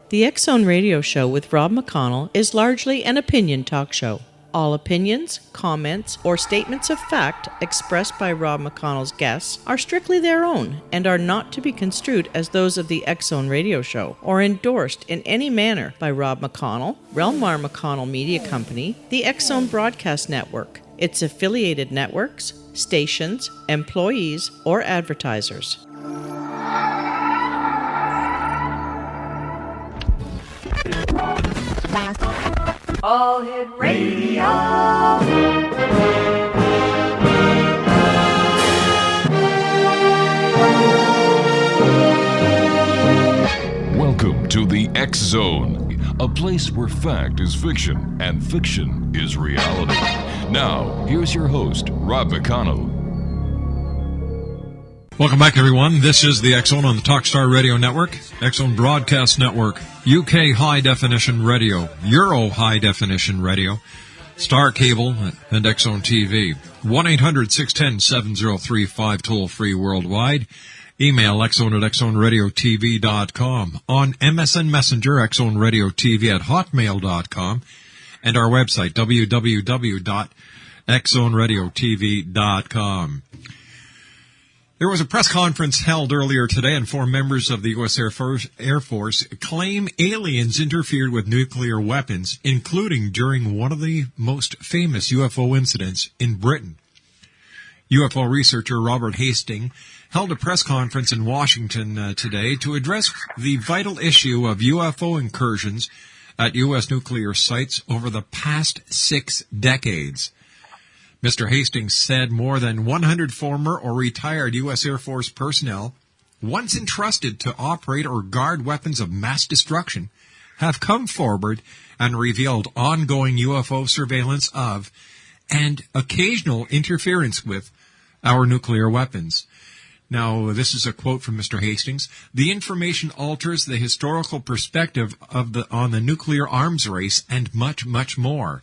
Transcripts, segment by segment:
The X-Zone Radio Show with Rob McConnell is largely an opinion talk show. All opinions, comments, or statements of fact expressed by Rob McConnell's guests are strictly their own and are not to be construed as those of the X-Zone Radio Show or endorsed in any manner by Rob McConnell, Relmar McConnell Media Company, the X-Zone Broadcast Network, its affiliated networks, stations, employees, or advertisers. All Hit Radio. Welcome to the X-Zone, a place where fact is fiction and fiction is reality. Now, here's your host, Rob McConnell. Welcome back, everyone. This is the X-Zone on the Talkstar Radio Network, X-Zone Broadcast Network, UK High Definition Radio, Euro High Definition Radio, Star Cable, and X-Zone TV. 1-800-610-7035, toll-free worldwide. Email xzone at xzoneradiotv.com. On MSN Messenger, xzoneradiotv at hotmail.com. And our website, www.xzoneradiotv.com. There was a press conference held earlier today, and 4 members of the U.S. Air Force claim aliens interfered with nuclear weapons, including during one of the most famous UFO incidents in Britain. UFO researcher Robert Hastings held a press conference in Washington today to address the vital issue of UFO incursions at U.S. nuclear sites over the past 6 decades. Mr. Hastings said more than 100 former or retired U.S. Air Force personnel, once entrusted to operate or guard weapons of mass destruction, have come forward and revealed ongoing UFO surveillance of and occasional interference with our nuclear weapons. Now, this is a quote from Mr. Hastings. The information alters the historical perspective on the nuclear arms race and much, much more.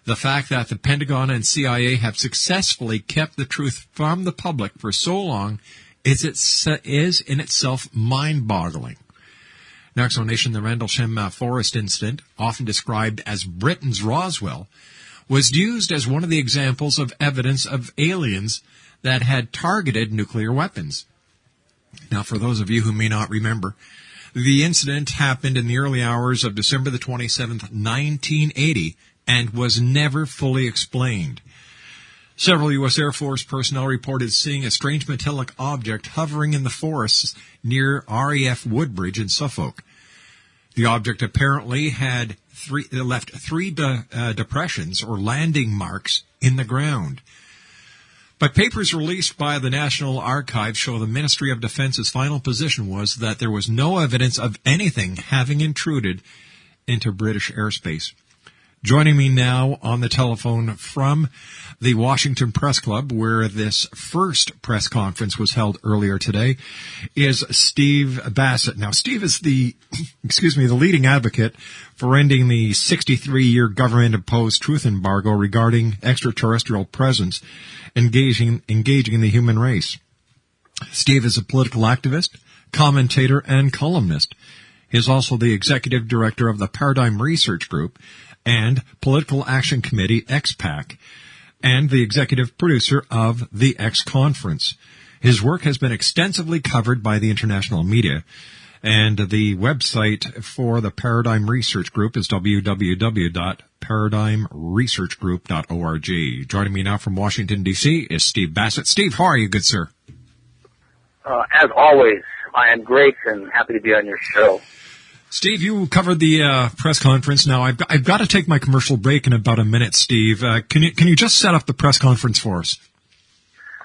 The fact that the Pentagon and CIA have successfully kept the truth from the public for so long is in itself mind-boggling. Next on Nation, the Rendlesham Forest incident, often described as Britain's Roswell, was used as one of the examples of evidence of aliens that had targeted nuclear weapons. Now, for those of you who may not remember, the incident happened in the early hours of December the 27th, 1980, and was never fully explained. Several U.S. Air Force personnel reported seeing a strange metallic object hovering in the forests near RAF Woodbridge in Suffolk. The object apparently had left three depressions or landing marks in the ground. But papers released by the National Archives show the Ministry of Defense's final position was that there was no evidence of anything having intruded into British airspace. Joining me now on the telephone from the Washington Press Club, where this first press conference was held earlier today, is Steve Bassett. Now, Steve is the leading advocate for ending the 63-year government-imposed truth embargo regarding extraterrestrial presence engaging the human race. Steve is a political activist, commentator, and columnist. He is also the executive director of the Paradigm Research Group and Political Action Committee X-PPAC, and the executive producer of the X Conference. His work has been extensively covered by the international media, and the website for the Paradigm Research Group is www.paradigmresearchgroup.org. Joining me now from Washington, D.C. is Steve Bassett. Steve, how are you, good sir? As always, I am great and happy to be on your show. Steve, you covered the press conference. Now, I've got to take my commercial break in about a minute, Steve. Can you just set up the press conference for us?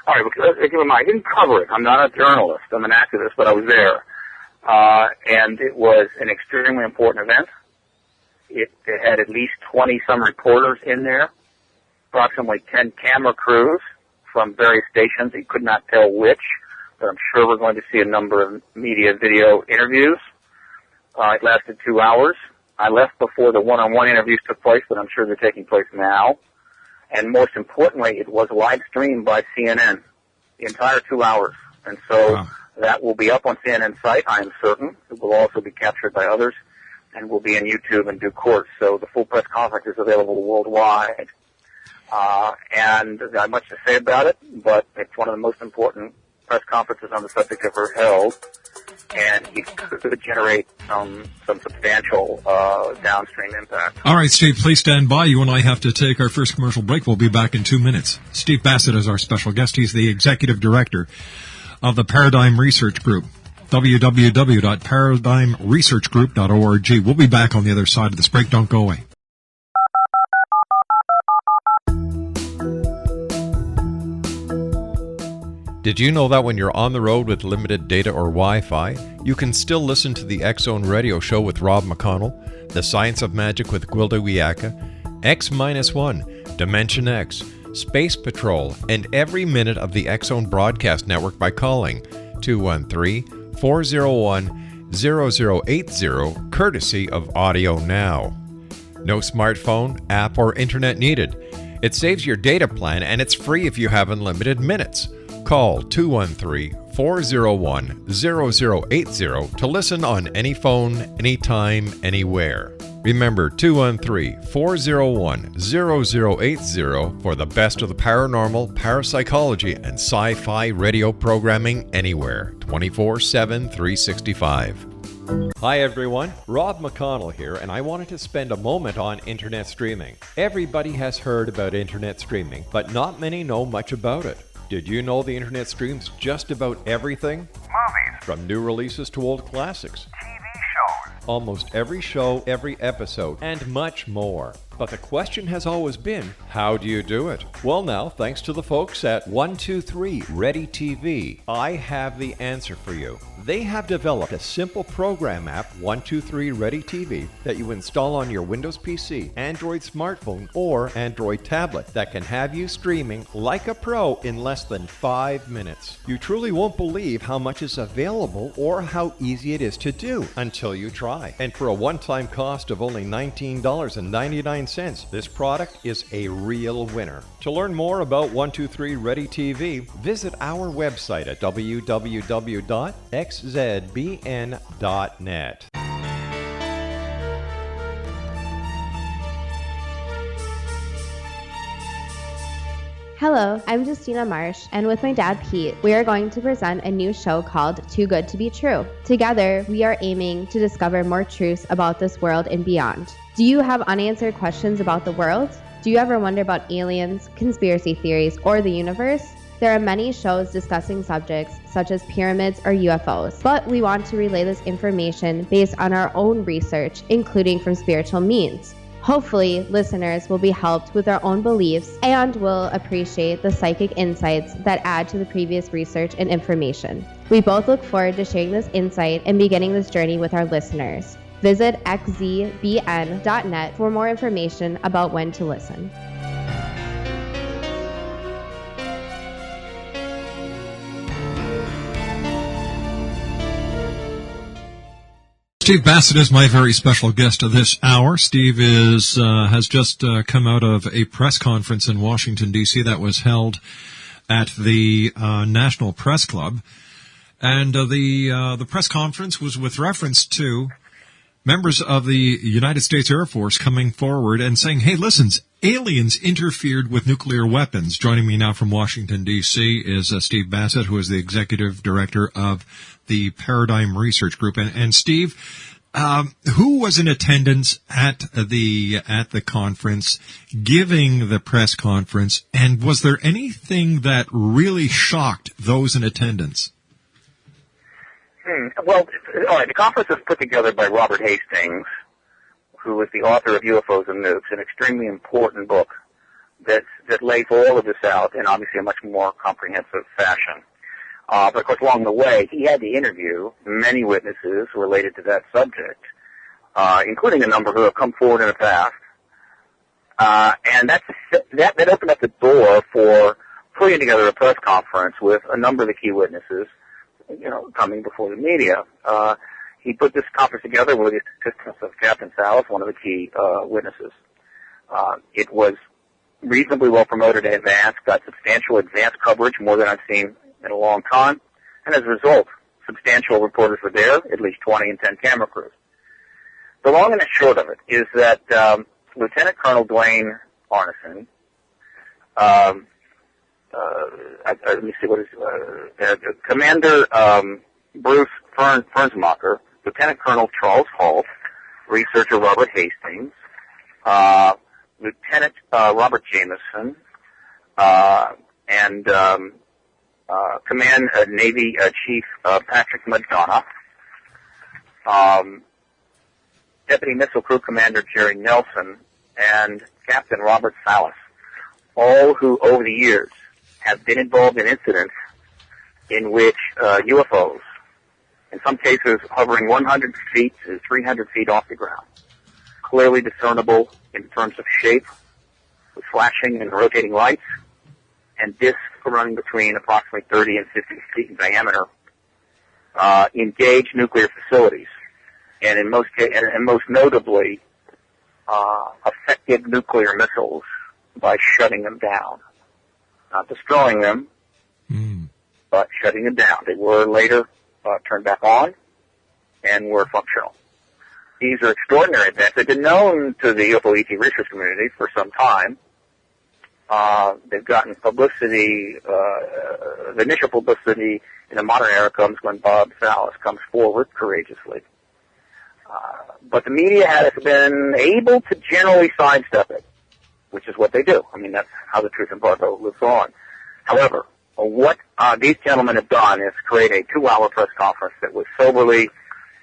All right, keep in mind, I didn't cover it. I'm not a journalist. I'm an activist, but I was there. And it was an extremely important event. It had at least 20-some reporters in there, approximately 10 camera crews from various stations. You could not tell which, but I'm sure we're going to see a number of media video interviews. It lasted 2 hours. I left before the one-on-one interviews took place, but I'm sure they're taking place now. And most importantly, it was live streamed by CNN, the entire 2 hours. And so that will be up on CNN's site, I am certain. It will also be captured by others. and will be on YouTube in due course. So the full press conference is available worldwide. And I have much to say about it, but it's one of the most important press conferences on the subject ever held, and it could generate some substantial downstream impact. All right, Steve, please stand by. You and I have to take our first commercial break. We'll be back in 2 minutes. Steve Bassett is our special guest. He's the executive director of the Paradigm Research Group, www.paradigmresearchgroup.org. We'll be back on the other side of this break. Don't go away. Did you know that when you're on the road with limited data or Wi-Fi, you can still listen to the X-Zone Radio Show with Rob McConnell, The Science of Magic with Gwilda Wiyaka, X-1, Dimension X, Space Patrol, and every minute of the X-Zone Broadcast Network by calling 213-401-0080, courtesy of Audio Now. No smartphone, app, or internet needed. It saves your data plan, and it's free if you have unlimited minutes. Call 213-401-0080 to listen on any phone, anytime, anywhere. Remember 213-401-0080 for the best of the paranormal, parapsychology, and sci-fi radio programming anywhere, 24/7, 365. Hi everyone, Rob McConnell here, and I wanted to spend a moment on internet streaming. Everybody has heard about internet streaming, but not many know much about it. Did you know the internet streams just about everything? Movies. From new releases to old classics. TV shows. Almost every show, every episode, and much more. But the question has always been, how do you do it? Well now, thanks to the folks at 123 Ready TV, I have the answer for you. They have developed a simple program app, 123 Ready TV, that you install on your Windows PC, Android smartphone, or Android tablet that can have you streaming like a pro in less than 5 minutes. You truly won't believe how much is available or how easy it is to do until you try. And for a one-time cost of only $19.99, this product is a real winner. To learn more about 123 Ready TV, visit our website at www.xzbn.net. Hello, I'm Justina Marsh, and with my dad Pete, we are going to present a new show called Too Good to Be True. Together, we are aiming to discover more truths about this world and beyond. Do you have unanswered questions about the world? Do you ever wonder about aliens, conspiracy theories, or the universe? There are many shows discussing subjects such as pyramids or UFOs, but we want to relay this information based on our own research, including from spiritual means. Hopefully, listeners will be helped with their own beliefs and will appreciate the psychic insights that add to the previous research and information. We both look forward to sharing this insight and beginning this journey with our listeners. Visit xzbn.net for more information about when to listen. Steve Bassett is my very special guest of this hour. Steve has just come out of a press conference in Washington, D.C. that was held at the National Press Club. And the press conference was with reference to members of the United States Air Force coming forward and saying, hey, listen, aliens interfered with nuclear weapons. Joining me now from Washington, D.C. is Steve Bassett, who is the executive director of the Paradigm Research Group. And Steve, who was in attendance at the conference, giving the press conference, and was there anything that really shocked those in attendance? Well, all right, the conference was put together by Robert Hastings, who is the author of UFOs and Nukes, an extremely important book that lays all of this out in obviously a much more comprehensive fashion. But of course, along the way, he had to interview many witnesses related to that subject, including a number who have come forward in the past. And that opened up the door for putting together a press conference with a number of the key witnesses, coming before the media. He put this conference together with the assistance of Captain Salas, one of the key witnesses. It was reasonably well promoted in advance, got substantial advance coverage, more than I've seen in a long time, and as a result, substantial reporters were there, at least 20 and 10 camera crews. the long and the short of it is that Lieutenant Colonel Dwayne Arneson, let me see what is Commander Bruce Fernsmacher, Lieutenant Colonel Charles Halt, researcher Robert Hastings, Lieutenant Robert Jameson, and Command Navy Chief Patrick McDonough, Deputy Missile Crew Commander Jerry Nelson, and Captain Robert Salas, all who over the years have been involved in incidents in which UFOs, in some cases hovering 100 feet to 300 feet off the ground, clearly discernible in terms of shape, with flashing and rotating lights, and discs running between approximately 30 and 50 feet in diameter, engage nuclear facilities, and in most notably, affected nuclear missiles by shutting them down. Not destroying them, but shutting them down. They were later turned back on and were functional. These are extraordinary events. They've been known to the UFO ET research community for some time. They've gotten publicity. The initial publicity in the modern era comes when Bob Salas comes forward courageously. But the media has been able to generally sidestep it, which is what they do. I mean, that's how the truth embargo lives on. However, what these gentlemen have done is create a 2-hour press conference that was soberly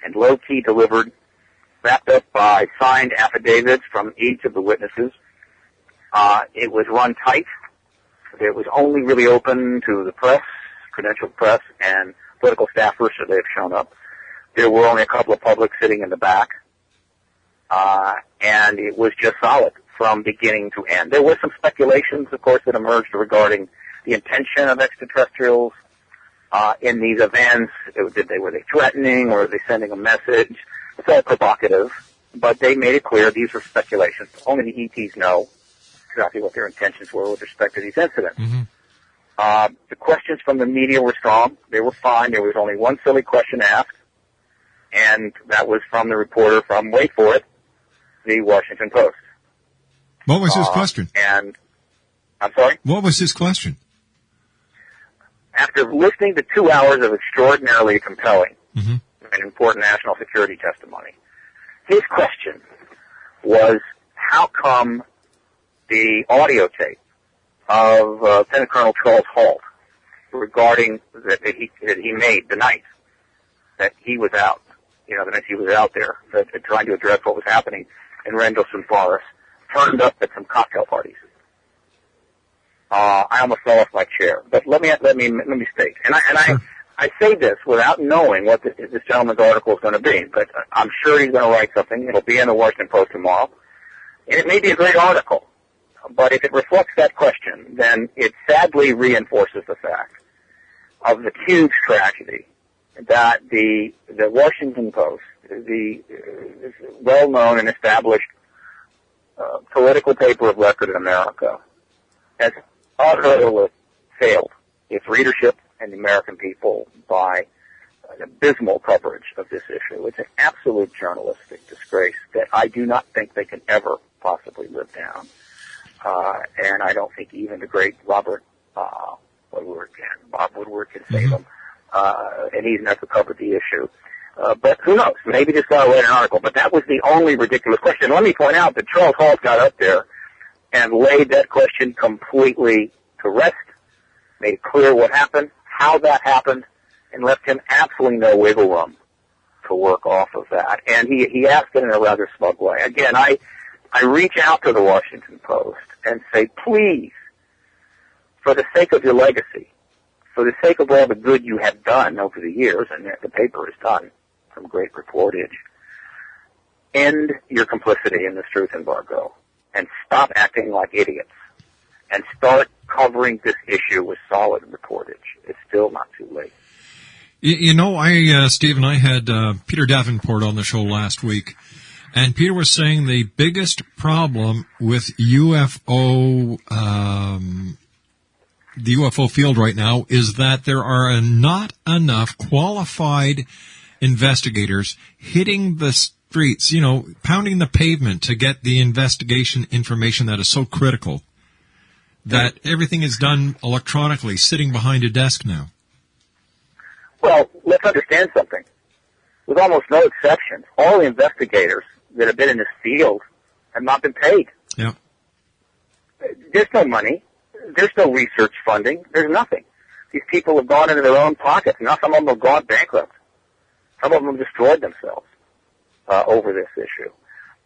and low-key delivered, wrapped up by signed affidavits from each of the witnesses. It was run tight. It was only really open to the press, credentialed press, and political staffers, so they've shown up. There were only a couple of publics sitting in the back. And it was just solid from beginning to end. There were some speculations, of course, that emerged regarding the intention of extraterrestrials in these events. Were they threatening, or were they sending a message? It's all provocative, but they made it clear these were speculations. Only the ETs know exactly what their intentions were with respect to these incidents. The questions from the media were strong. They were fine. There was only one silly question asked, and that was from the reporter from, wait for it, the Washington Post. What was his question? And I'm sorry? What was his question? After listening to 2 hours of extraordinarily compelling and important national security testimony, his question was, how come the audio tape of Lieutenant Colonel Charles Halt regarding that he made the night that he was out, the night he was out there trying to address what was happening in Rendlesham Forest, turned up at some cocktail parties. I almost fell off my chair, but let me state, and I say this without knowing what this gentleman's article is going to be, but I'm sure he's going to write something. It'll be in the Washington Post tomorrow, and it may be a great article. But if it reflects that question, then it sadly reinforces the fact of the huge tragedy that the Washington Post, the well-known and established political paper of record in America, has utterly failed its readership and the American people by an abysmal coverage of this issue. It's an absolute journalistic disgrace that I do not think they can ever possibly live down. And I don't think even the great Bob Woodward can save them. And he's never covered the issue. But who knows? Maybe this guy read an article. But that was the only ridiculous question. Let me point out that Charles Halt got up there and laid that question completely to rest, made clear what happened, how that happened, and left him absolutely no wiggle room to work off of that. And he asked it in a rather smug way. Again, I reach out to the Washington Post and say, please, for the sake of your legacy, for the sake of all the good you have done over the years, and the paper has done some great reportage, end your complicity in this truth embargo and stop acting like idiots and start covering this issue with solid reportage. It's still not too late. Steve and I had Peter Davenport on the show last week, and Peter was saying the biggest problem with UFO, the UFO field right now is that there are not enough qualified investigators hitting the streets, pounding the pavement to get the investigation information that is so critical, that everything is done electronically, sitting behind a desk now. Well, let's understand something. With almost no exceptions, all the investigators that have been in this field have not been paid. Yeah. There's no money. There's no research funding. There's nothing. These people have gone into their own pockets. Now some of them have gone bankrupt. Some of them have destroyed themselves over this issue.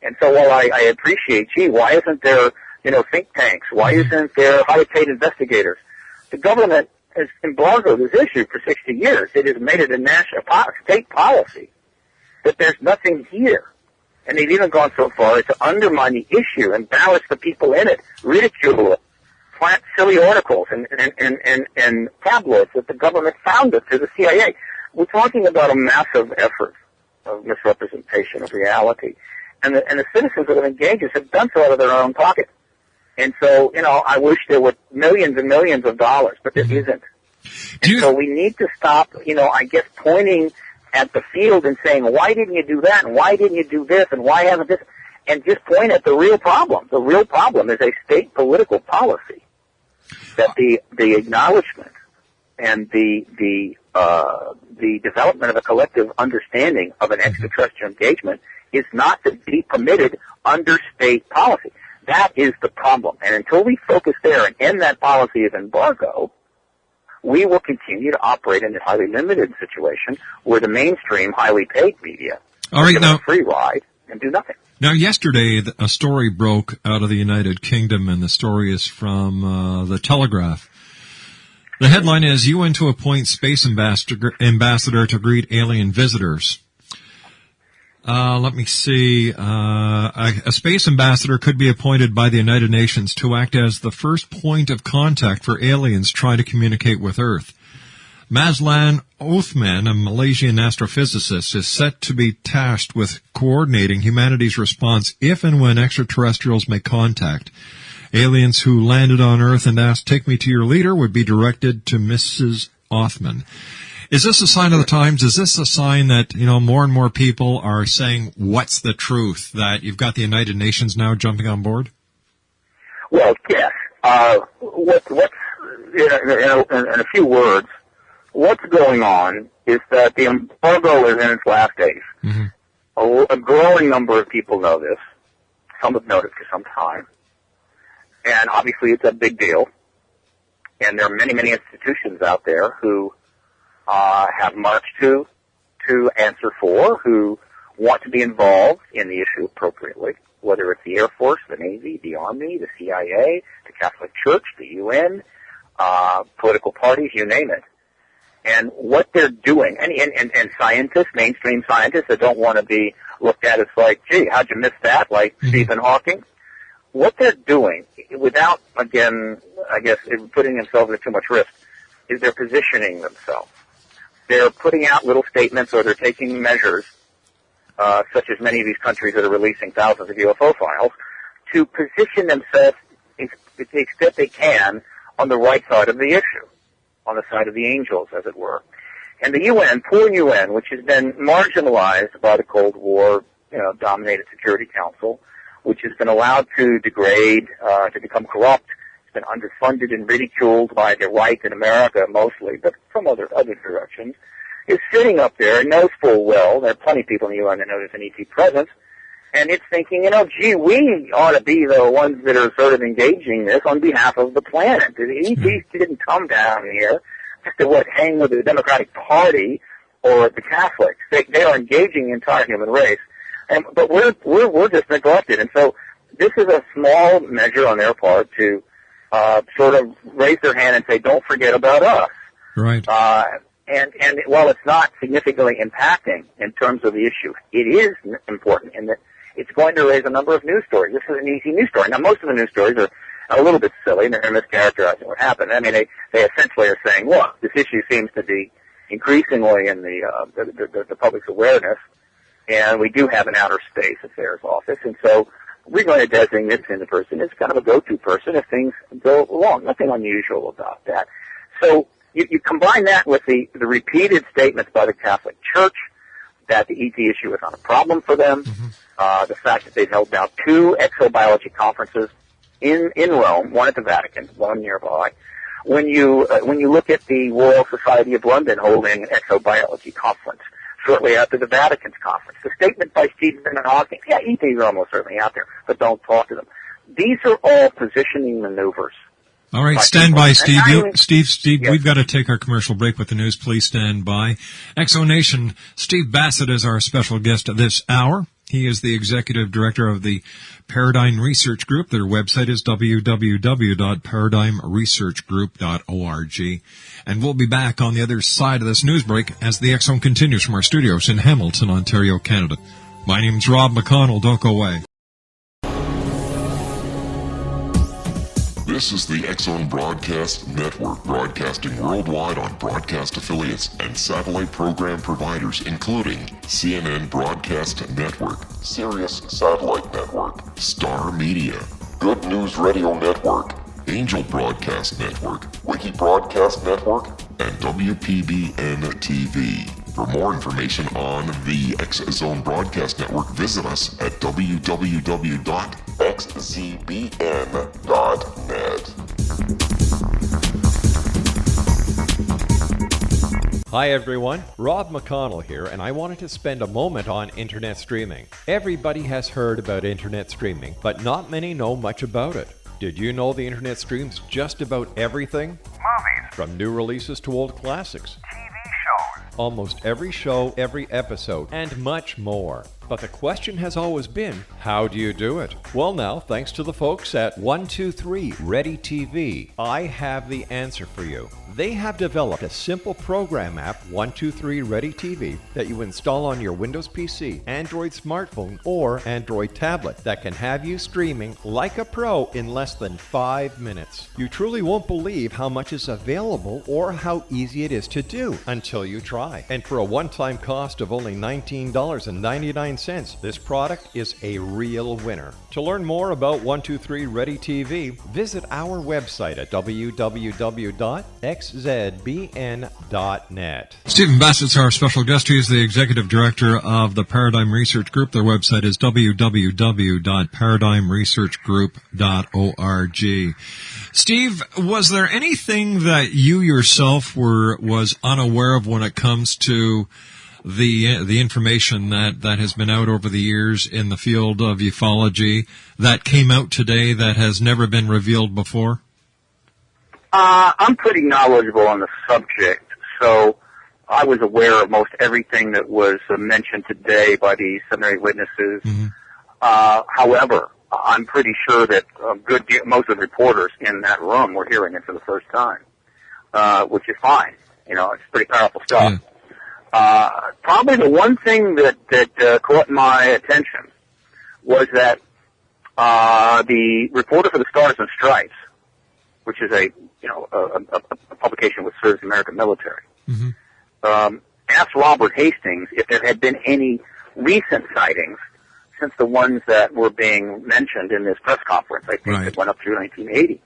And so while I appreciate, why isn't there, think tanks? Why isn't there highly paid investigators? The government has embargoed this issue for 60 years. It has made it a national state policy that there's nothing here. And they've even gone so far as to undermine the issue, embarrass the people in it, ridicule it, plant silly articles and tabloids that the government founded through the CIA. We're talking about a massive effort of misrepresentation of reality. And the citizens that have engaged us have done so out of their own pocket. And so, I wish there were millions and millions of dollars, but there isn't. And so we need to stop, pointing at the field and saying, why didn't you do that? And why didn't you do this? And why haven't this? And just point at the real problem. The real problem is a state political policy that the acknowledgement and the development of a collective understanding of an extraterrestrial engagement is not to be permitted under state policy. That is the problem. And until we focus there and end that policy of embargo, we will continue to operate in a highly limited situation where the mainstream, highly paid media give a free ride and do nothing. Now, yesterday, a story broke out of the United Kingdom, and the story is from the Telegraph. The headline is, UN to appoint space ambassador to greet alien visitors. Let me see. A space ambassador could be appointed by the United Nations to act as the first point of contact for aliens trying to communicate with Earth. Mazlan Othman, a Malaysian astrophysicist, is set to be tasked with coordinating humanity's response if and when extraterrestrials make contact. Aliens who landed on Earth and asked, "Take me to your leader," would be directed to Mrs. Othman. Is this a sign of the times? Is this a sign that, more and more people are saying, what's the truth? That you've got the United Nations now jumping on board? Well, yes. What's in a few words, what's going on is that the embargo is in its last days. Mm-hmm. A growing number of people know this. Some have known it for some time. And obviously it's a big deal. And there are many, many institutions out there who have much to answer for, who want to be involved in the issue appropriately, whether it's the Air Force, the Navy, the Army, the CIA, the Catholic Church, the UN, political parties, you name it. And what they're doing, and scientists, mainstream scientists that don't want to be looked at as like, gee, how'd you miss that, like Stephen Hawking? What they're doing, without, again, I guess, putting themselves at too much risk, is they're positioning themselves. They're putting out little statements, or they're taking measures, such as many of these countries that are releasing thousands of UFO files, to position themselves to the extent they can on the right side of the issue, on the side of the angels, as it were. And the UN, poor UN, which has been marginalized by the Cold War, dominated Security Council, which has been allowed to degrade, to become corrupt, been underfunded and ridiculed by the right in America mostly, but from other directions, is sitting up there and knows full well, there are plenty of people in the UN that know there's an ET presence, and it's thinking, gee, we ought to be the ones that are sort of engaging this on behalf of the planet. The ETs didn't come down here just to hang with the Democratic Party or the Catholics. They are engaging the entire human race, but we're just neglected. And so this is a small measure on their part to sort of raise their hand and say, don't forget about us. Right. And while it's not significantly impacting in terms of the issue, it is important in that it's going to raise a number of news stories. This is an easy news story. Now, most of the news stories are a little bit silly, and they're mischaracterizing what happened. I mean, they essentially are saying, look, this issue seems to be increasingly in the public's awareness, and we do have an outer space affairs office, and so we're going to designate the person as kind of a go-to person if things go wrong. Nothing unusual about that. So you combine that with the repeated statements by the Catholic Church, that the ET issue is not a problem for them, the fact that they've held now 2 exobiology conferences in Rome, one at the Vatican, one nearby. When you look at the Royal Society of London holding an exobiology conference shortly after the Vatican's conference, the statement by Stephen Hawking, yeah, ETs are almost certainly out there, but don't talk to them. These are all positioning maneuvers. All right, stand by, Steve. Steve, yes. We've got to take our commercial break with the news. Please stand by. Exonation, Steve Bassett is our special guest this hour. He is the executive director of the Paradigm Research Group. Their website is www.paradigmresearchgroup.org. And we'll be back on the other side of this news break as the X Zone continues from our studios in Hamilton, Ontario, Canada. My name's Rob McConnell. Don't go away. This is the X-Zone Broadcast Network, broadcasting worldwide on broadcast affiliates and satellite program providers, including CNN Broadcast Network, Sirius Satellite Network, Star Media, Good News Radio Network, Angel Broadcast Network, Wiki Broadcast Network, and WPBN TV. For more information on the X-Zone Broadcast Network, visit us at www.xzbn.net. Hi everyone, Rob McConnell here, and I wanted to spend a moment on internet streaming. Everybody has heard about internet streaming, but not many know much about it. Did you know the internet streams just about everything? Movies. From new releases to old classics. TV shows. Almost every show, every episode, and much more. But the question has always been, how do you do it? Well now, thanks to the folks at 123 Ready TV, I have the answer for you. They have developed a simple program app, 123 Ready TV, that you install on your Windows PC, Android smartphone, or Android tablet that can have you streaming like a pro in less than 5 minutes. You truly won't believe how much is available or how easy it is to do until you try. And for a one-time cost of only $19.99, this product is a real winner. To learn more about 123 Ready TV, visit our website at www.xzbn.net. Stephen Bassett's our special guest. He is the executive director of the Paradigm Research Group. Their website is www.paradigmresearchgroup.org. Steve, was there anything that you yourself was unaware of when it comes to the information that has been out over the years in the field of ufology that came out today that has never been revealed before? I'm pretty knowledgeable on the subject, so I was aware of most everything that was mentioned today by the seminary witnesses. Mm-hmm. However, I'm pretty sure that most of the reporters in that room were hearing it for the first time, which is fine. You know, it's pretty powerful stuff. Yeah. Probably the one thing that caught my attention was that the reporter for the Stars and Stripes, which is a publication which serves the American military, mm-hmm. Asked Robert Hastings if there had been any recent sightings since the ones that were being mentioned in this press conference. I think that went up through 1980,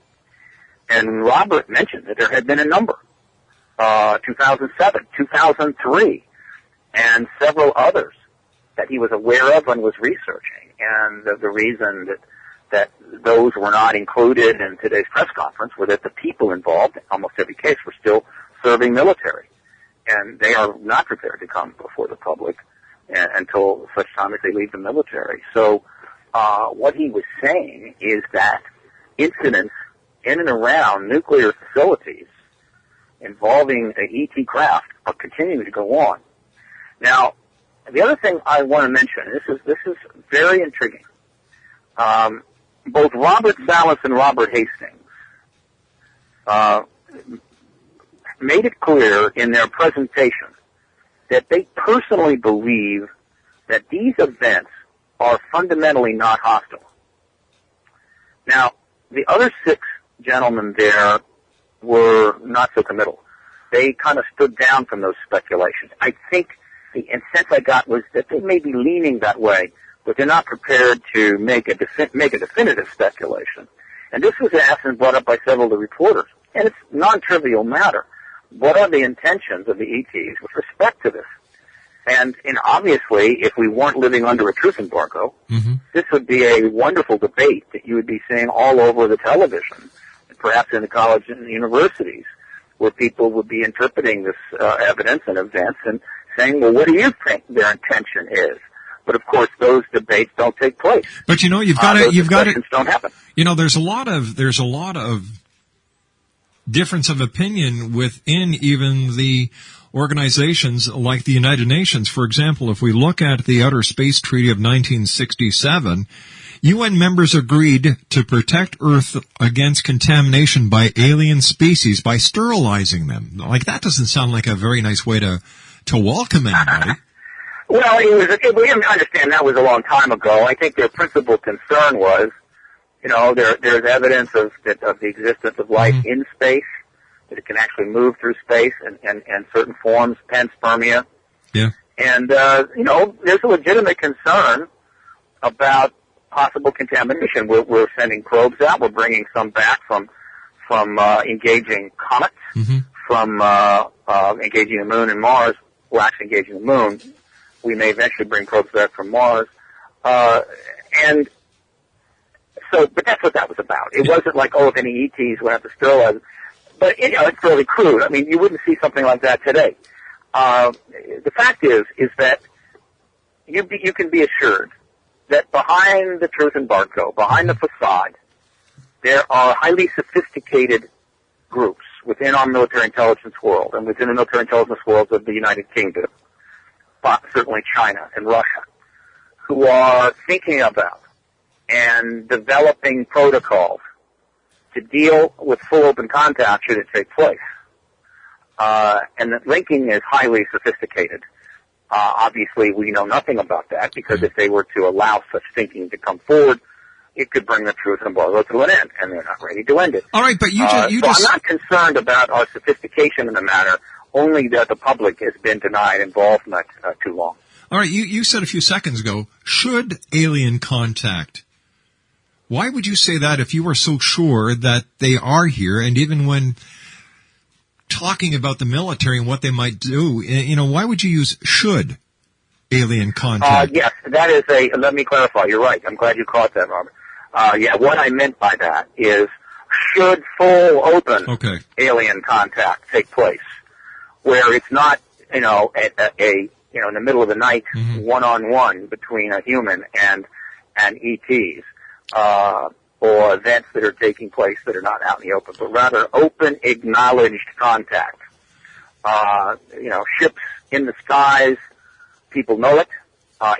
and Robert mentioned that there had been a number. 2007, 2003, and several others that he was aware of and was researching. And the reason that those were not included in today's press conference were that the people involved, in almost every case, were still serving military. And they are not prepared to come before the public until such time as they leave the military. So what he was saying is that incidents in and around nuclear facilities involving a ET craft are continuing to go on. Now, the other thing I want to mention, this is very intriguing. Both Robert Salas and Robert Hastings made it clear in their presentation that they personally believe that these events are fundamentally not hostile. Now, the other 6 gentlemen there were not so committal. They kind of stood down from those speculations. I think the sense I got was that they may be leaning that way, but they're not prepared to make a definitive speculation. And this was asked and brought up by several of the reporters. And it's a non-trivial matter. What are the intentions of the ETs with respect to this? And obviously, if we weren't living under a truth embargo, this would be a wonderful debate that you would be seeing all over the television, perhaps in the colleges and universities, where people would be interpreting this evidence and events and saying, well, what do you think their intention is? But of course, those debates don't take place. But you've got to don't happen. There's a lot of difference of opinion within even the organizations like the United Nations. For example, if we look at the Outer Space Treaty of 1967, UN members agreed to protect Earth against contamination by alien species by sterilizing them. Like, that doesn't sound like a very nice way to welcome anybody. Well, we understand that was a long time ago. I think their principal concern was, there's evidence of the existence of life in space, that it can actually move through space and certain forms, panspermia. Yeah. And, there's a legitimate concern about possible contamination. We're sending probes out. We're bringing some back from engaging comets, from engaging the moon and Mars. Well, actually engaging the moon. We may eventually bring probes back from Mars. But that's what that was about. It wasn't like, if any ETs would have to sterilize. But, it's fairly crude. I mean, you wouldn't see something like that today. The fact is that you can be assured that behind the truth embargo, behind the facade, there are highly sophisticated groups within our military intelligence world and within the military intelligence world of the United Kingdom, but certainly China and Russia, who are thinking about and developing protocols to deal with full open contact should it take place. And the linking is highly sophisticated. Obviously, we know nothing about that because if they were to allow such thinking to come forward, it could bring the truth embargo to an end, and they're not ready to end it. All right, but I'm not concerned about our sophistication in the matter, only that the public has been denied involvement too long. All right, you said a few seconds ago, should alien contact? Why would you say that if you were so sure that they are here, and even when talking about the military and what they might do, why would you use should alien contact? Yes, that is let me clarify, you're right. I'm glad you caught that, Robert. What I meant by that is should full open alien contact take place, where it's not, in the middle of the night, one-on-one between a human and ETs, or events that are taking place that are not out in the open, but rather open, acknowledged contact. Ships in the skies, people know it.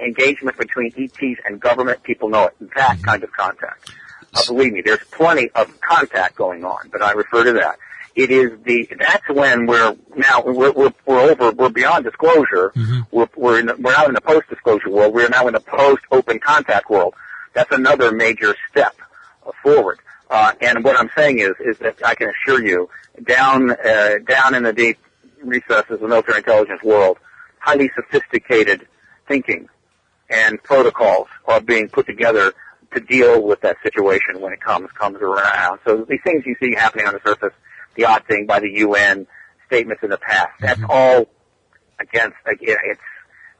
Engagement between ETs and government, people know it. That kind of contact. Believe me, there's plenty of contact going on, but I refer to that. That's when we're beyond disclosure. We're now in the post-disclosure world. We're now in the post-open contact world. That's another major step forward. And what I'm saying is that I can assure you, down in the deep recesses of the military intelligence world, highly sophisticated thinking and protocols are being put together to deal with that situation when it comes around. So these things you see happening on the surface, the odd thing by the UN, statements in the past, that's all it's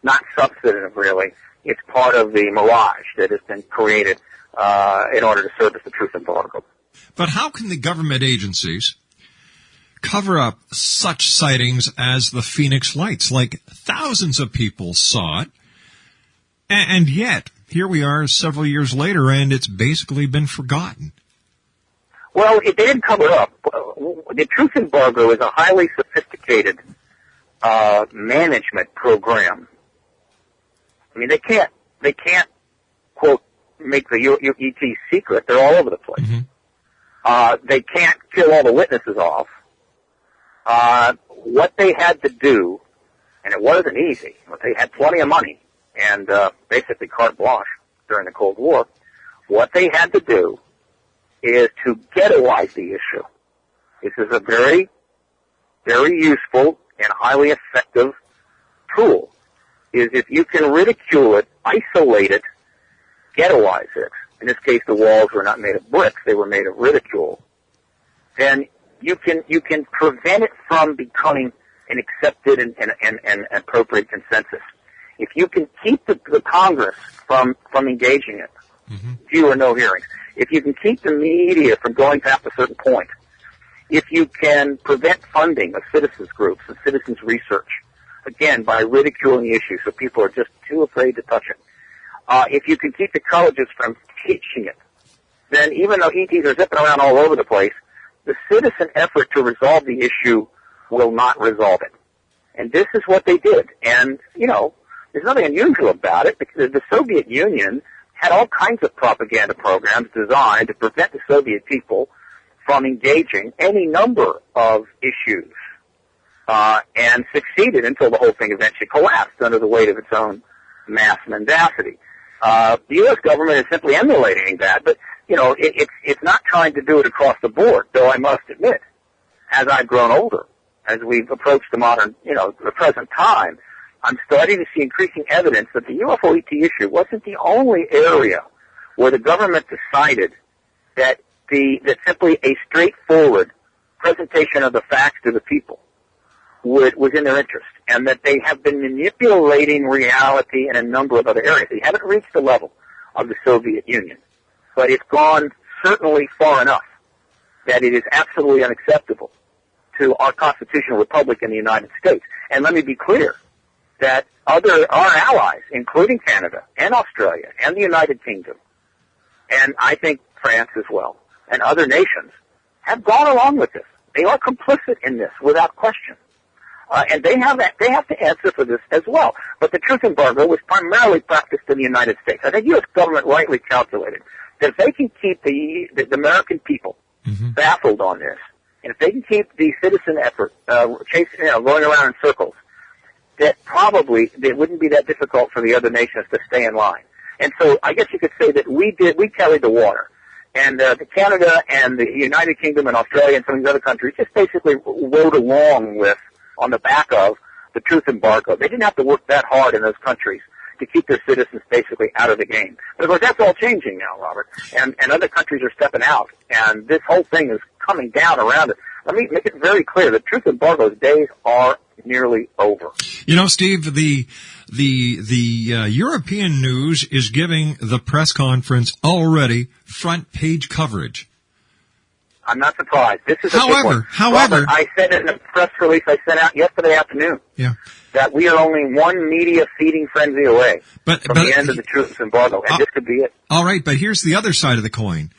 not substantive really. It's part of the mirage that has been created in order to service the truth embargo. But how can the government agencies cover up such sightings as the Phoenix Lights? Like, thousands of people saw it, and yet here we are several years later, and it's basically been forgotten. Well, they didn't cover it up. The truth embargo is a highly sophisticated management program. I mean, they can't quote make the ET secret. They're all over the place. They can't kill all the witnesses off. What they had to do, and it wasn't easy, but they had plenty of money and basically carte blanche during the Cold War. What they had to do is to ghettoize the issue. This is a very, very useful and highly effective tool. Is if you can ridicule it, isolate it, ghettoize it. In this case, the walls were not made of bricks; they were made of ridicule. Then you can prevent it from becoming an accepted and appropriate consensus. If you can keep the Congress from engaging it, few or no hearings, if you can keep the media from going past a certain point, if you can prevent funding of citizens groups and citizens research, again, by ridiculing the issue so people are just too afraid to touch it, if you can keep the colleges from teaching it, then even though ETs are zipping around all over the place, the citizen effort to resolve the issue will not resolve it. And this is what they did. And, you know, there's nothing unusual about it because the Soviet Union had all kinds of propaganda programs designed to prevent the Soviet people from engaging any number of issues, and succeeded until the whole thing eventually collapsed under the weight of its own mass mendacity. The U.S. government is simply emulating that, but, you know, it's not trying to do it across the board, though I must admit, as I've grown older, as we've approached the modern, you know, the present time, I'm starting to see increasing evidence that the UFO ET issue wasn't the only area where the government decided that simply a straightforward presentation of the facts to the people was in their interest, and that they have been manipulating reality in a number of other areas. They haven't reached the level of the Soviet Union, but it's gone certainly far enough that it is absolutely unacceptable to our constitutional republic in the United States. And let me be clear that our allies, including Canada and Australia and the United Kingdom, and I think France as well, and other nations, have gone along with this. They are complicit in this without question. And they have to answer for this as well. But the truth embargo was primarily practiced in the United States. I think the U.S. government rightly calculated that if they can keep the American people baffled on this, and if they can keep the citizen effort going around in circles, that probably it wouldn't be that difficult for the other nations to stay in line. And so I guess you could say that we carried the water. And Canada and the United Kingdom and Australia and some of these other countries just basically rode along with, on the back of, the truth embargo. They didn't have to work that hard in those countries to keep their citizens basically out of the game. But of course, that's all changing now, Robert. And other countries are stepping out. And this whole thing is coming down around it. Let me make it very clear. The truth embargo's days are nearly over. You know, Steve, the European news is giving the press conference already front page coverage. I'm not surprised. This is a big one. However, Robert, I said in a press release I sent out yesterday afternoon that we are only one media feeding frenzy away from the end of the truth embargo, and this could be it. All right, but here's the other side of the coin.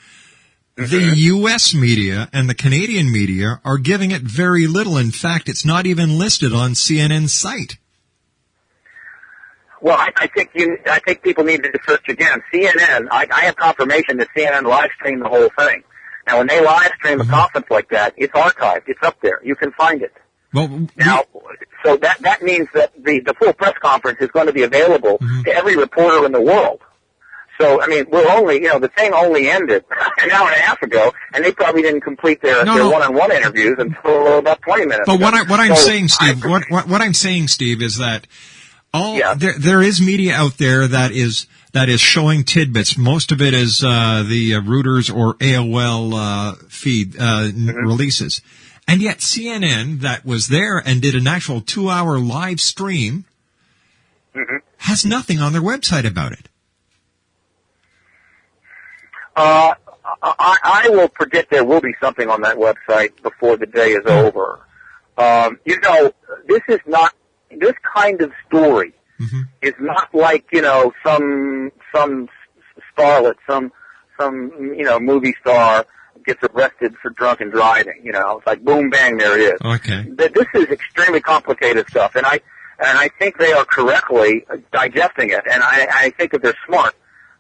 The U.S. media and the Canadian media are giving it very little. In fact, it's not even listed on CNN's site. Well, I think people need to search again. CNN, I have confirmation that CNN live streamed the whole thing. Now, when they live stream a conference like that, it's archived. It's up there. You can find it. Well, now, so that means that the full press conference is going to be available to every reporter in the world. So, I mean, the thing only ended an hour and a half ago, and they probably didn't complete their one-on-one interviews until about 20 minutes ago. But what I'm saying, Steve, is that there is media out there that is showing tidbits. Most of it is the Reuters or AOL feed releases. And yet CNN, that was there and did an actual 2-hour live stream, has nothing on their website about it. I will predict there will be something on that website before the day is over. This kind of story is not like, some starlet, some movie star gets arrested for drunken driving. It's like boom, bang, there it is. Okay. This is extremely complicated stuff, and I think they are correctly digesting it, and I think if they're smart,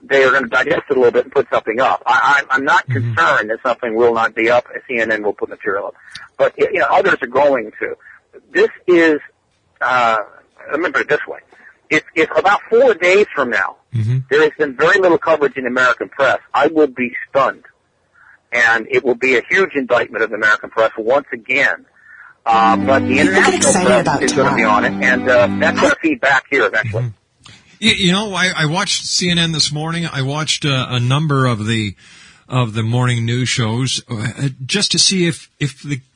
they are going to digest it a little bit and put something up. I'm not concerned that something will not be up. CNN will put material up. But, others are going to. This is, remember it this way. If about 4 days from now, there has been very little coverage in the American press, I will be stunned. And it will be a huge indictment of the American press once again. But the international press is going to be on it, and that's going to feed back here eventually. I watched CNN this morning. I watched a number of the morning news shows just to see if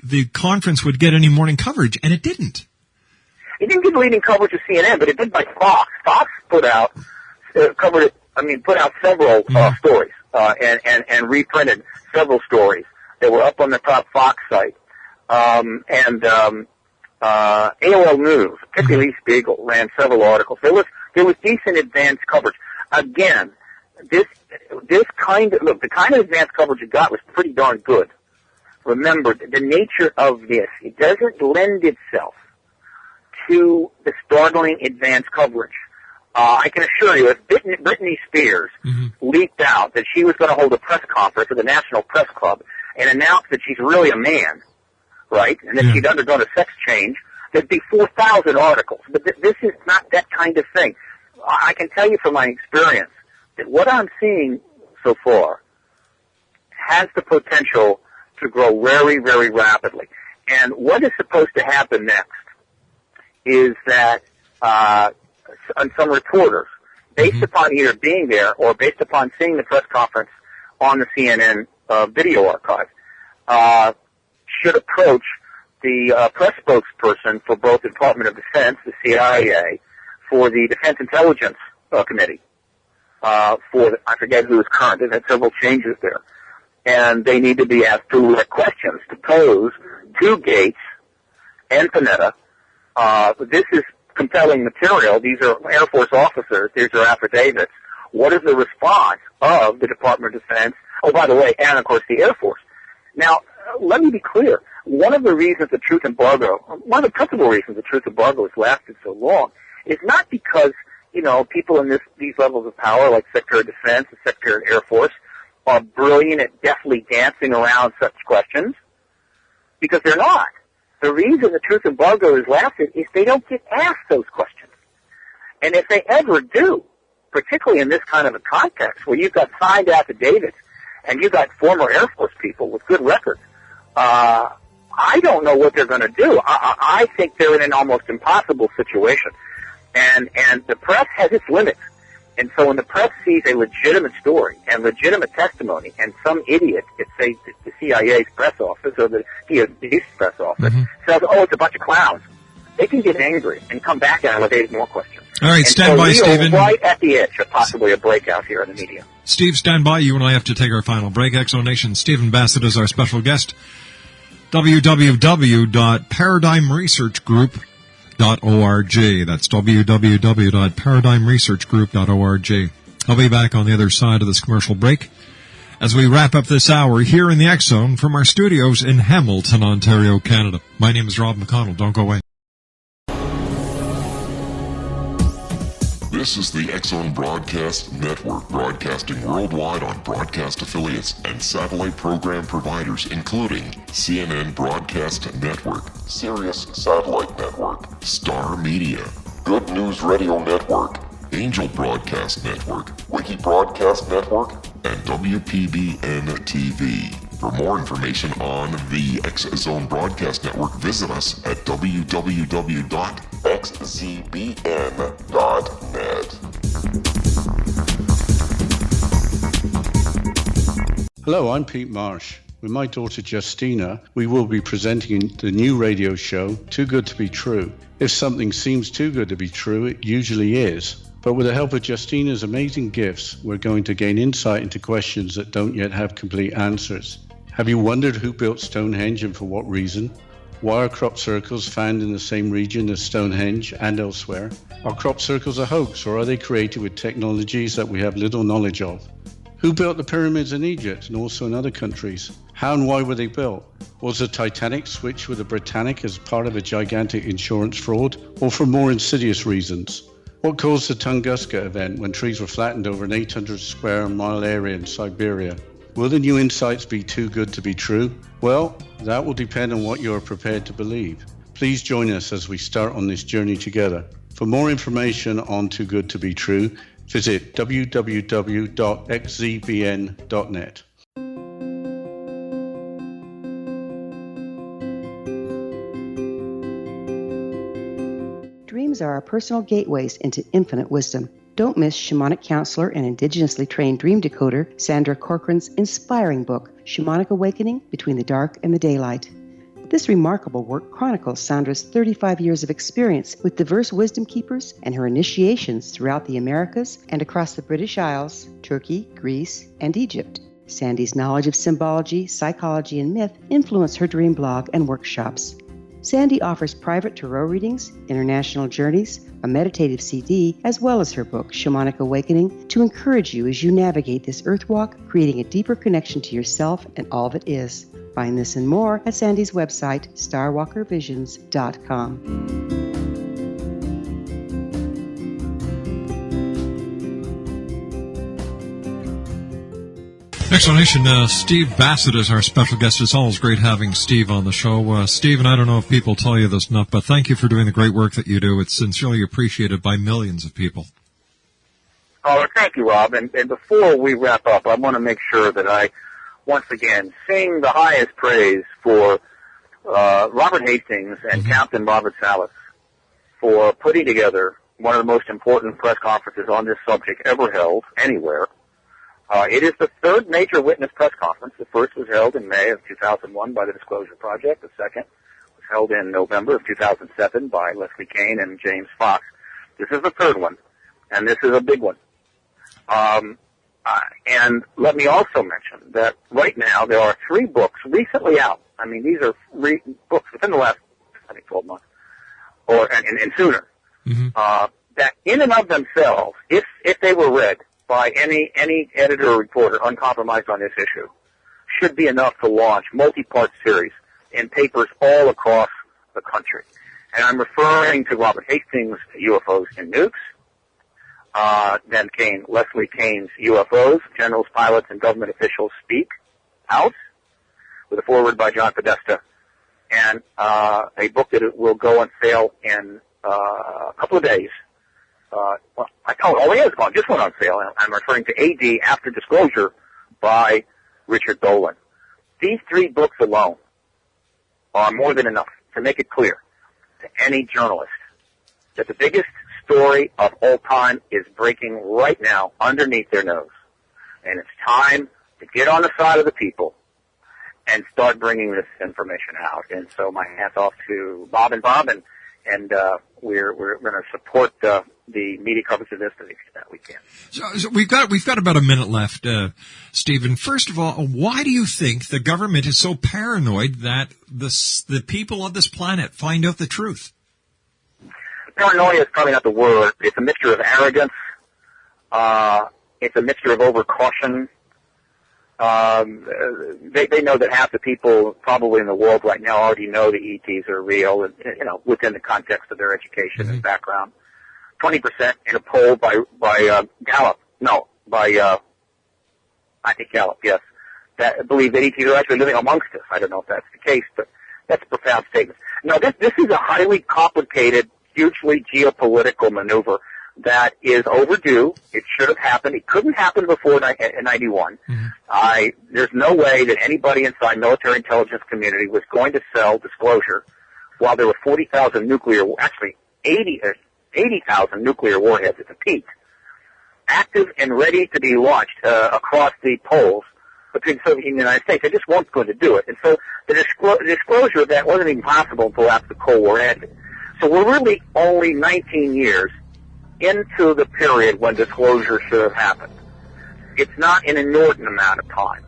the conference would get any morning coverage, and it didn't. It didn't get leading coverage of CNN, but it did by Fox. Fox put out several stories and reprinted several stories that were up on the top Fox site. AOL News, particularly Spiegel, ran several articles. There was decent advance coverage. Again, the kind of advance coverage you got was pretty darn good. Remember, the nature of this, it doesn't lend itself to the startling advance coverage. I can assure you, if Britney Spears leaked out that she was going to hold a press conference at the National Press Club and announced that she's really a man, right, and that she'd undergone a sex change, there'd be 4,000 articles. But this is not that kind of thing. I can tell you from my experience that what I'm seeing so far has the potential to grow very, very rapidly. And what is supposed to happen next is that some reporters, based upon either being there or based upon seeing the press conference on the CNN video archive, should approach the press spokesperson for both the Department of Defense, the CIA, for the Defense Intelligence Committee, I forget who is current. They've had several changes there. And they need to be asked direct questions to pose to Gates and Panetta. This is compelling material. These are Air Force officers. These are affidavits. What is the response of the Department of Defense? Oh, by the way, and of course the Air Force. Now, let me be clear. One of the reasons the truth embargo, one of the principal reasons the truth embargo has lasted so long is not because, people in these levels of power, like Secretary of Defense and Secretary of Air Force, are brilliant at deftly dancing around such questions, because they're not. The reason the truth embargo has lasted is they don't get asked those questions. And if they ever do, particularly in this kind of a context where you've got signed affidavits and you've got former Air Force people with good records, I don't know what they're going to do. I think they're in an almost impossible situation. And the press has its limits. And so when the press sees a legitimate story and legitimate testimony and some idiot at, say, the CIA's press office or the DOD's press office says, oh, it's a bunch of clowns, they can get angry and come back at it with 8 more questions. All right, stand by, Stephen. We're right at the edge of possibly a breakout here in the media. Steve, stand by. You and I have to take our final break. Exo-Nation, Stephen Bassett is our special guest. www.paradigmresearchgroup.org. That's www.paradigmresearchgroup.org. I'll be back on the other side of this commercial break as we wrap up this hour here in the X-Zone from our studios in Hamilton, Ontario, Canada. My name is Rob McConnell. Don't go away. This is the X-Zone Broadcast Network, broadcasting worldwide on broadcast affiliates and satellite program providers, including CNN Broadcast Network, Sirius Satellite Network, Star Media, Good News Radio Network, Angel Broadcast Network, Wiki Broadcast Network, and WPBN TV. For more information on the X-Zone Broadcast Network, visit us at www.xzbn.net. Hello, I'm Pete Marsh. With my daughter Justina, we will be presenting the new radio show, Too Good to Be True. If something seems too good to be true, it usually is. But with the help of Justina's amazing gifts, we're going to gain insight into questions that don't yet have complete answers. Have you wondered who built Stonehenge and for what reason? Why are crop circles found in the same region as Stonehenge and elsewhere? Are crop circles a hoax, or are they created with technologies that we have little knowledge of? Who built the pyramids in Egypt and also in other countries? How and why were they built? Was the Titanic switched with the Britannic as part of a gigantic insurance fraud, or for more insidious reasons? What caused the Tunguska event when trees were flattened over an 800 square mile area in Siberia? Will the new insights be too good to be true? Well, that will depend on what you are prepared to believe. Please join us as we start on this journey together. For more information on Too Good to Be True, visit www.xzbn.net. Dreams are our personal gateways into infinite wisdom. Don't miss shamanic counselor and indigenously trained dream decoder Sandra Corcoran's inspiring book, Shamanic Awakening Between the Dark and the Daylight. This remarkable work chronicles Sandra's 35 years of experience with diverse wisdom keepers and her initiations throughout the Americas and across the British Isles, Turkey, Greece, and Egypt. Sandy's knowledge of symbology, psychology, and myth influenced her dream blog and workshops. Sandy offers private tarot readings, international journeys, a meditative CD, as well as her book, Shamanic Awakening, to encourage you as you navigate this earth walk, creating a deeper connection to yourself and all that is. Find this and more at Sandy's website, starwalkervisions.com. Explanation, Steve Bassett is our special guest. It's always great having Steve on the show. Steve, and I don't know if people tell you this enough, but thank you for doing the great work that you do. It's sincerely appreciated by millions of people. Oh, thank you, Rob. And before we wrap up, I want to make sure that I, once again, sing the highest praise for Robert Hastings and Captain Robert Salas for putting together one of the most important press conferences on this subject ever held anywhere. It is the third major witness press conference. The first was held in May of 2001 by the Disclosure Project. The second was held in November of 2007 by Leslie Kean and James Fox. This is the third one, and this is a big one. And let me also mention that right now there are 3 books recently out. I mean, these are books within the last, 12 months, and sooner, that in and of themselves, if they were read by any editor or reporter uncompromised on this issue, should be enough to launch multi-part series in papers all across the country. And I'm referring to Robert Hastings' UFOs and Nukes, then Leslie Kean's UFOs, Generals, Pilots, and Government Officials Speak Out, with a foreword by John Podesta, and a book that will go on sale in a couple of days. Just went on sale. I'm referring to AD After Disclosure by Richard Dolan. These 3 books alone are more than enough to make it clear to any journalist that the biggest story of all time is breaking right now underneath their nose. And it's time to get on the side of the people and start bringing this information out. And so my hats off to Bob, and we're going to support the media coverage of this to the extent we can. So we've got about a minute left, Stephen. First of all, why do you think the government is so paranoid that the people of this planet find out the truth? Paranoia is probably not the word. It's a mixture of arrogance. It's a mixture of overcaution. They know that half the people probably in the world right now already know the ETs are real, and within the context of their education and background. 20% in a poll by Gallup. No, I think Gallup. Yes, that believe that ETs are actually living amongst us. I don't know if that's the case, but that's a profound statement. No, this is a highly complicated, hugely geopolitical maneuver that is overdue. It should have happened. It couldn't happen before 91. There's no way that anybody inside military intelligence community was going to sell disclosure while there were 40,000 actually 80,000 nuclear warheads at the peak, active and ready to be launched across the poles between the Soviet Union and the United States. They just weren't going to do it. And so the disclosure of that wasn't even possible until after the Cold War ended. So we're really only 19 years into the period when disclosure should have happened. It's not an inordinate amount of time.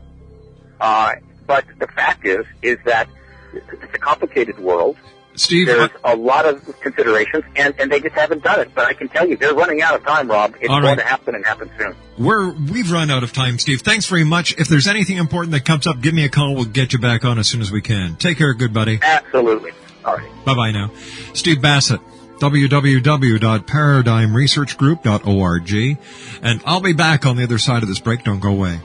But the fact is that it's a complicated world. Steve, there's a lot of considerations, and they just haven't done it. But I can tell you, they're running out of time, Rob. It's going to happen and happen soon. We've run out of time, Steve. Thanks very much. If there's anything important that comes up, give me a call. We'll get you back on as soon as we can. Take care, good buddy. Absolutely. All right. Bye-bye now. Steve Bassett, www.paradigmresearchgroup.org. And I'll be back on the other side of this break. Don't go away.